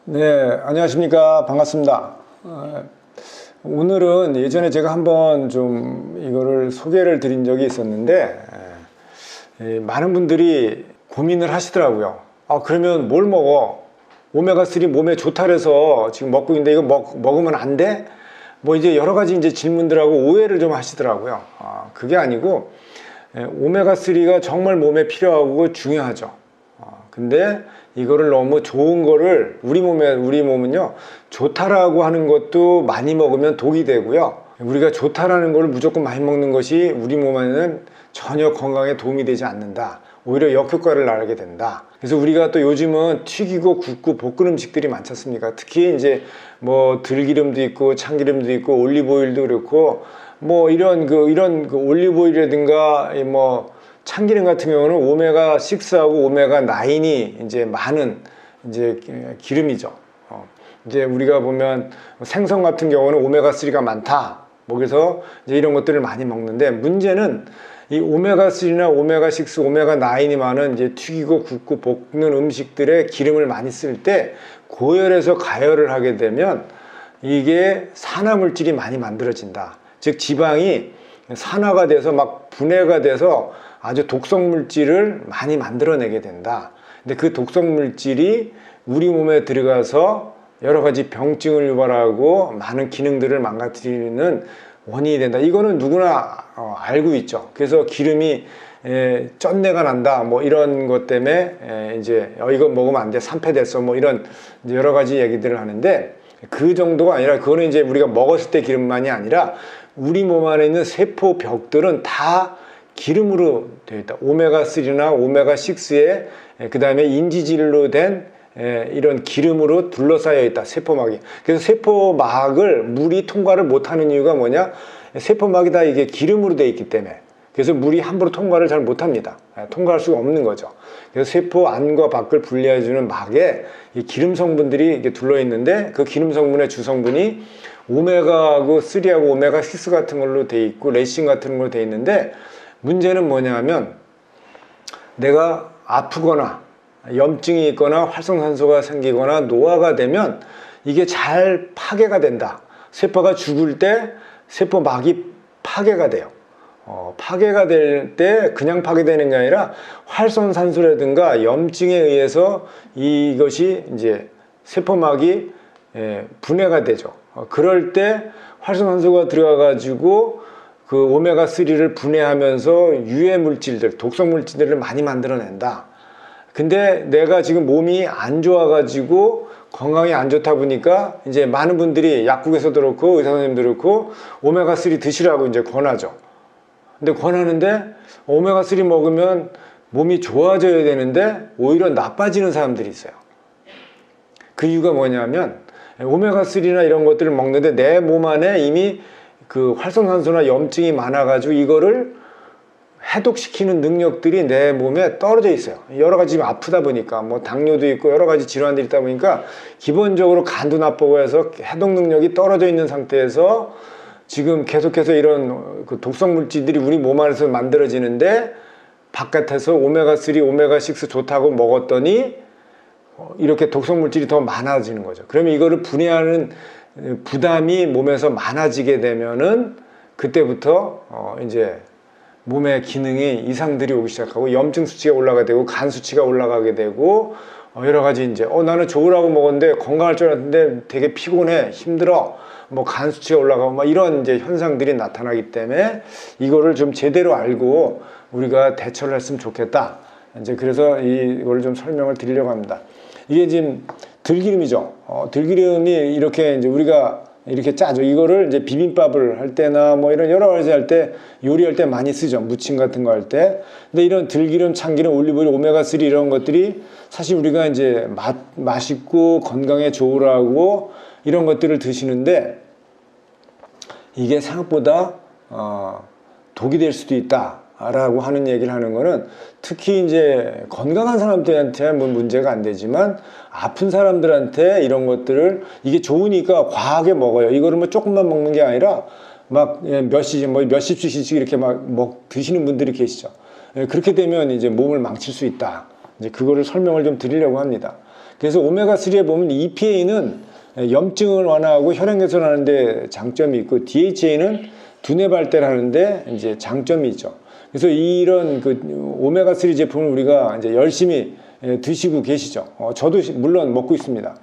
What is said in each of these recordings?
네, 안녕하십니까. 반갑습니다. 오늘은 예전에 제가 한번 좀 이거를 소개를 드린 적이 있었는데, 많은 분들이 고민을 하시더라고요. 그러면 뭘 먹어? 오메가3 몸에 좋다 그래서 지금 먹고 있는데 이거 먹으면 안 돼? 뭐 이제 여러 가지 이제 질문들하고 오해를 좀 하시더라고요. 그게 아니고, 오메가3가 정말 몸에 필요하고 중요하죠. 근데 이거를 너무 좋은 거를 우리 몸은요, 좋다라고 하는 것도 많이 먹으면 독이 되고요. 우리가 좋다라는 걸 무조건 많이 먹는 것이 우리 몸에는 전혀 건강에 도움이 되지 않는다. 오히려 역효과를 나게 된다. 그래서 우리가 또 요즘은 튀기고 굽고 볶은 음식들이 많지 않습니까? 특히 이제 뭐 들기름도 있고 참기름도 있고 올리브오일도 그렇고 뭐 이런 올리브오일이라든가 뭐 참기름 같은 경우는 오메가6하고 오메가9이 이제 많은 이제 기름이죠. 이제 우리가 보면 생선 같은 경우는 오메가3가 많다. 뭐 그래서 이제 이런 것들을 많이 먹는데, 문제는 이 오메가3나 오메가6, 오메가9이 많은 이제 튀기고 굽고 볶는 음식들에 기름을 많이 쓸 때 고열에서 가열을 하게 되면 이게 산화 물질이 많이 만들어진다. 즉 지방이 산화가 돼서 막 분해가 돼서 아주 독성 물질을 많이 만들어내게 된다. 근데 그 독성 물질이 우리 몸에 들어가서 여러 가지 병증을 유발하고 많은 기능들을 망가뜨리는 원인이 된다. 이거는 누구나 알고 있죠. 그래서 기름이 쩐내가 난다. 뭐 이런 것 때문에 이제 이거 먹으면 안 돼. 산패됐어. 뭐 이런 여러 가지 얘기들을 하는데, 그 정도가 아니라 그거는 이제 우리가 먹었을 때 기름만이 아니라 우리 몸 안에 있는 세포벽들은 다 기름으로 되어 있다. 오메가3나 오메가6에 그 다음에 인지질로 된 이런 기름으로 둘러싸여 있다. 세포막이. 그래서 세포막을 물이 통과를 못하는 이유가 뭐냐? 세포막이 다 이게 기름으로 되어 있기 때문에. 그래서 물이 함부로 통과를 잘 못합니다. 통과할 수가 없는 거죠. 그래서 세포 안과 밖을 분리해주는 막에 이 기름 성분들이 이렇게 둘러 있는데, 그 기름 성분의 주성분이 오메가3하고 오메가6 같은 걸로 되어 있고 레신 같은 걸로 되어 있는데, 문제는 뭐냐면 내가 아프거나 염증이 있거나 활성산소가 생기거나 노화가 되면 이게 잘 파괴가 된다. 세포가 죽을 때 세포막이 파괴가 돼요. 파괴가 될 때 그냥 파괴되는 게 아니라 활성산소라든가 염증에 의해서 이것이 이제 세포막이 분해가 되죠. 그럴 때 활성산소가 들어가 가지고 그 오메가3를 분해하면서 유해 물질들, 독성 물질들을 많이 만들어낸다. 근데 내가 지금 몸이 안 좋아가지고 건강이 안 좋다 보니까 이제 많은 분들이 약국에서도 그렇고 의사 선생님도 그렇고 오메가3 드시라고 이제 권하죠. 근데 권하는데 오메가3 먹으면 몸이 좋아져야 되는데 오히려 나빠지는 사람들이 있어요. 그 이유가 뭐냐면 오메가3나 이런 것들을 먹는데 내 몸 안에 이미 그 활성산소나 염증이 많아가지고 이거를 해독시키는 능력들이 내 몸에 떨어져 있어요. 여러 가지 지금 아프다 보니까 뭐 당뇨도 있고 여러 가지 질환들이 있다 보니까 기본적으로 간도 나쁘고 해서 해독 능력이 떨어져 있는 상태에서 지금 계속해서 이런 그 독성 물질들이 우리 몸 안에서 만들어지는데, 바깥에서 오메가3, 오메가6 좋다고 먹었더니 이렇게 독성 물질이 더 많아지는 거죠. 그러면 이거를 분해하는 부담이 몸에서 많아지게 되면은 그때부터 이제 몸의 기능이 이상들이 오기 시작하고 염증 수치가 올라가게 되고 간 수치가 올라가게 되고 여러 가지 이제 나는 좋으라고 먹었는데 건강할 줄 알았는데 되게 피곤해, 힘들어, 뭐 간 수치가 올라가고 막 이런 이제 현상들이 나타나기 때문에 이거를 좀 제대로 알고 우리가 대처를 했으면 좋겠다. 이제 그래서 이거를 좀 설명을 드리려고 합니다. 이게 지금 들기름이죠. 들기름이 이렇게 이제 우리가 이렇게 짜죠. 이거를 이제 비빔밥을 할 때나 뭐 이런 여러 가지 할 때, 요리할 때 많이 쓰죠. 무침 같은 거 할 때. 근데 이런 들기름, 참기름, 올리브오일, 오메가3 이런 것들이 사실 우리가 이제 맛있고 건강에 좋으라고 이런 것들을 드시는데, 이게 생각보다 독이 될 수도 있다 라고 하는 얘기를 하는 거는, 특히 이제 건강한 사람들한테는 뭐 문제가 안 되지만 아픈 사람들한테 이런 것들을, 이게 좋으니까 과하게 먹어요. 이거를 뭐 조금만 먹는 게 아니라 막 몇십 cc씩 이렇게 막 드시는 분들이 계시죠. 그렇게 되면 이제 몸을 망칠 수 있다. 이제 그거를 설명을 좀 드리려고 합니다. 그래서 오메가3에 보면 EPA는 염증을 완화하고 혈액 개선하는 데 장점이 있고 DHA는 두뇌 발달하는데 이제 장점이 있죠. 그래서 이런 그 오메가3 제품을 우리가 이제 열심히 드시고 계시죠. 저도 물론 먹고 있습니다.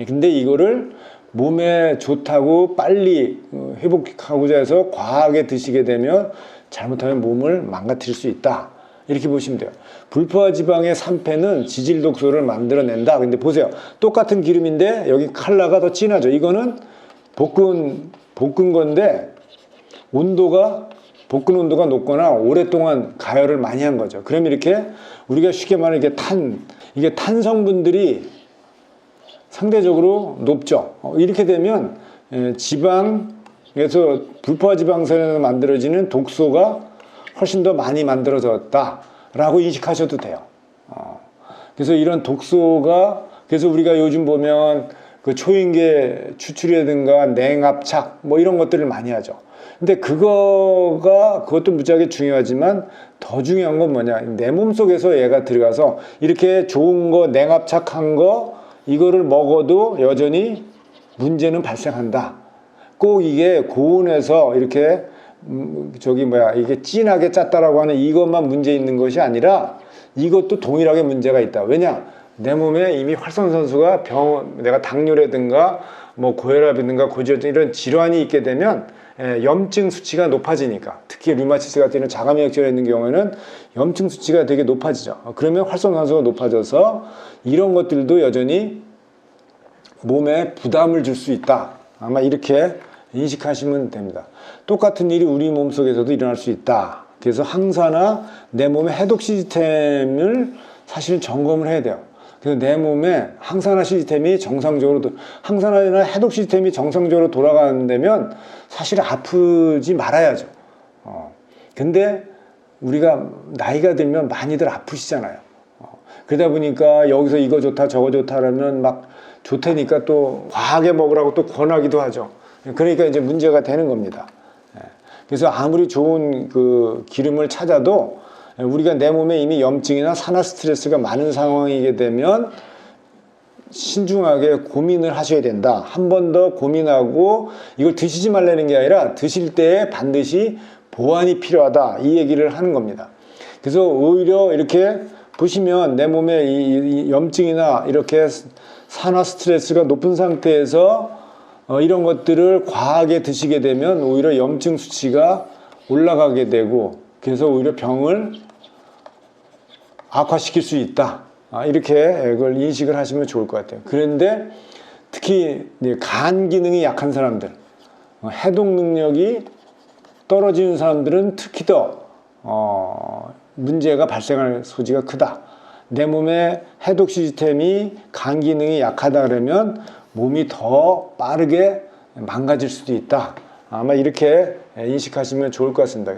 근데 이거를 몸에 좋다고 빨리 회복하고자 해서 과하게 드시게 되면 잘못하면 몸을 망가뜨릴 수 있다. 이렇게 보시면 돼요. 불포화 지방의 산패는 지질 독소를 만들어낸다. 근데 보세요. 똑같은 기름인데 여기 컬러가 더 진하죠. 이거는 볶은 건데 볶은 온도가 높거나 오랫동안 가열을 많이 한 거죠. 그러면 이렇게 우리가 쉽게 말하는 이게 탄 성분들이 상대적으로 높죠. 이렇게 되면 지방에서 불포화 지방산에서 만들어지는 독소가 훨씬 더 많이 만들어졌다라고 인식하셔도 돼요. 그래서 이런 독소가 그래서 우리가 요즘 보면 그 초인계 추출이라든가 냉압착 뭐 이런 것들을 많이 하죠. 근데 그것도 무지하게 중요하지만 더 중요한 건 뭐냐, 내 몸속에서 얘가 들어가서 이렇게 좋은 거 냉압착한 거 이거를 먹어도 여전히 문제는 발생한다. 꼭 이게 고온에서 이렇게 이게 진하게 짰다라고 하는 이것만 문제 있는 것이 아니라 이것도 동일하게 문제가 있다. 왜냐? 내 몸에 이미 활성산소가 내가 당뇨라든가 뭐 고혈압이든가 고지혈증 이런 질환이 있게 되면 염증 수치가 높아지니까, 특히 류마티스 같은 이런 자가면역질환 있는 경우에는 염증 수치가 되게 높아지죠. 그러면 활성산소가 높아져서 이런 것들도 여전히 몸에 부담을 줄 수 있다. 아마 이렇게 인식하시면 됩니다. 똑같은 일이 우리 몸속에서도 일어날 수 있다. 그래서 항산화 내 몸의 해독 시스템을 사실 점검을 해야 돼요. 그래서 내 몸에 항산화 시스템이 항산화나 해독 시스템이 정상적으로 돌아가는데면 사실 아프지 말아야죠. 근데 우리가 나이가 들면 많이들 아프시잖아요. 그러다 보니까 여기서 이거 좋다 저거 좋다 하면 막 좋다니까 또 과하게 먹으라고 또 권하기도 하죠. 그러니까 이제 문제가 되는 겁니다. 그래서 아무리 좋은 그 기름을 찾아도 우리가 내 몸에 이미 염증이나 산화 스트레스가 많은 상황이게 되면 신중하게 고민을 하셔야 된다. 한 번 더 고민하고 이걸 드시지 말라는 게 아니라 드실 때에 반드시 보완이 필요하다. 이 얘기를 하는 겁니다. 그래서 오히려 이렇게 보시면 내 몸에 이 염증이나 이렇게 산화 스트레스가 높은 상태에서 이런 것들을 과하게 드시게 되면 오히려 염증 수치가 올라가게 되고 그래서 오히려 병을 악화시킬 수 있다. 이렇게 그걸 인식을 하시면 좋을 것 같아요. 그런데 특히 간 기능이 약한 사람들, 해독 능력이 떨어지는 사람들은 특히 더 문제가 발생할 소지가 크다. 내 몸의 해독 시스템이 간 기능이 약하다 그러면 몸이 더 빠르게 망가질 수도 있다. 아마 이렇게 인식하시면 좋을 것 같습니다.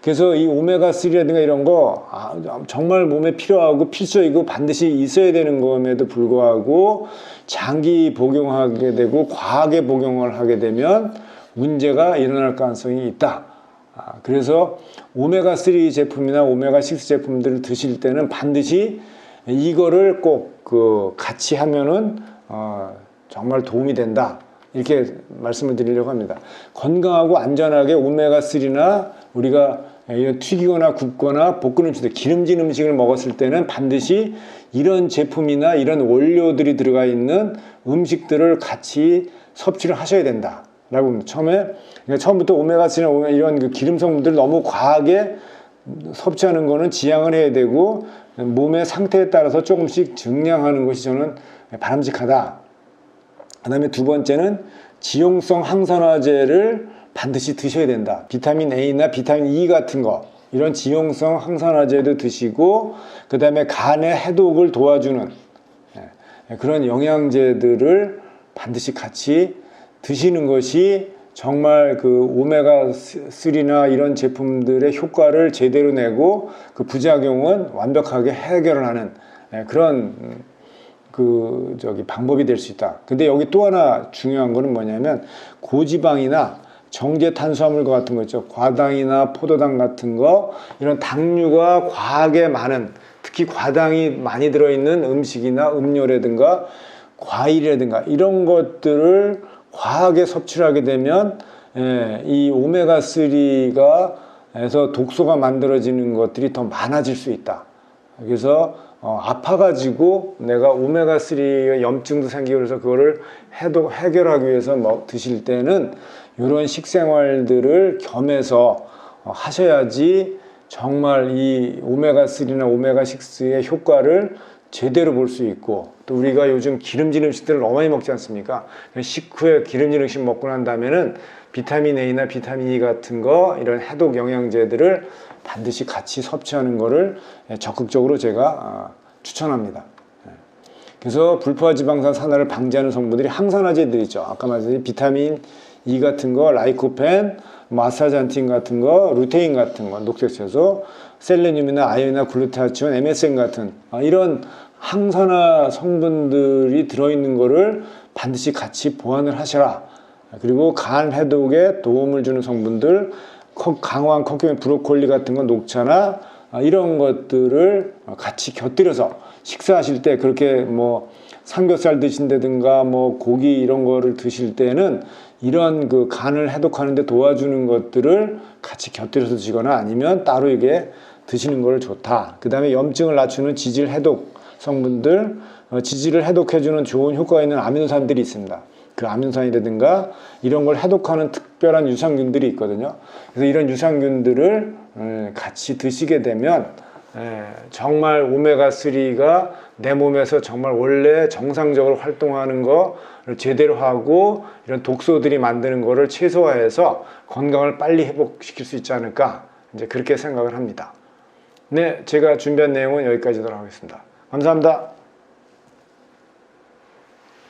그래서 이 오메가3라든가 이런 거 정말 몸에 필요하고 필수이고 반드시 있어야 되는 것에도 불구하고 장기 복용하게 되고 과하게 복용을 하게 되면 문제가 일어날 가능성이 있다. 그래서 오메가3 제품이나 오메가6 제품들을 드실 때는 반드시 이거를 꼭 같이 하면은 정말 도움이 된다. 이렇게 말씀을 드리려고 합니다. 건강하고 안전하게 오메가3나 우리가 튀기거나 굽거나 볶은 음식들, 기름진 음식을 먹었을 때는 반드시 이런 제품이나 이런 원료들이 들어가 있는 음식들을 같이 섭취를 하셔야 된다. 라고 합니다. 처음부터 오메가3나 이런 그 기름 성분들을 너무 과하게 섭취하는 거는 지양을 해야 되고 몸의 상태에 따라서 조금씩 증량하는 것이 저는 바람직하다. 그 다음에 두 번째는 지용성 항산화제를 반드시 드셔야 된다. 비타민 A나 비타민 E 같은 거 이런 지용성 항산화제도 드시고 그 다음에 간의 해독을 도와주는 그런 영양제들을 반드시 같이 드시는 것이 정말 그 오메가3나 이런 제품들의 효과를 제대로 내고 그 부작용은 완벽하게 해결을 하는 그런 방법이 될 수 있다. 근데 여기 또 하나 중요한 거는 뭐냐면 고지방이나 정제 탄수화물과 같은 거 있죠. 과당이나 포도당 같은 거 이런 당류가 과하게 많은 특히 과당이 많이 들어있는 음식이나 음료라든가 과일이라든가 이런 것들을 과하게 섭취를 하게 되면 이 오메가3가 에서 독소가 만들어지는 것들이 더 많아질 수 있다. 그래서 아파가지고 내가 오메가3 염증도 생기고 그래서 그거를 해결하기 위해서 드실 때는 이런 식생활들을 겸해서 하셔야지 정말 이 오메가3나 오메가6의 효과를 제대로 볼 수 있고, 또 우리가 요즘 기름진 음식들을 너무 많이 먹지 않습니까? 식후에 기름진 음식 먹고 난 다음에는 비타민 A나 비타민 E 같은 거, 이런 해독 영양제들을 반드시 같이 섭취하는 거를 적극적으로 제가 추천합니다. 그래서 불포화 지방산 산화를 방지하는 성분들이 항산화제들이 있죠. 아까 말씀드린 비타민 E 같은 거, 라이코펜, 아스타잔틴 같은 거, 루테인 같은 거, 녹색채소, 셀레늄이나 아연이나 글루타치온, MSM 같은 이런 항산화 성분들이 들어있는 거를 반드시 같이 보완을 하셔라. 그리고 간 해독에 도움을 주는 성분들, 강화한 커큐민, 브로콜리 같은 거, 녹차나 이런 것들을 같이 곁들여서 식사하실 때, 그렇게 삼겹살 드신다든가 고기 이런 거를 드실 때는 이런 그 간을 해독하는 데 도와주는 것들을 같이 곁들여서 드시거나 아니면 따로 이게 드시는 걸 좋다. 그 다음에 염증을 낮추는 지질 해독 성분들, 지질을 해독해주는 좋은 효과가 있는 아미노산들이 있습니다. 그 아미노산이라든가 이런 걸 해독하는 특별한 유산균들이 있거든요. 그래서 이런 유산균들을 같이 드시게 되면 정말 오메가3가 내 몸에서 정말 원래 정상적으로 활동하는 거를 제대로 하고 이런 독소들이 만드는 거를 최소화해서 건강을 빨리 회복시킬 수 있지 않을까, 이제 그렇게 생각을 합니다. 네, 제가 준비한 내용은 여기까지도록 하겠습니다. 감사합니다.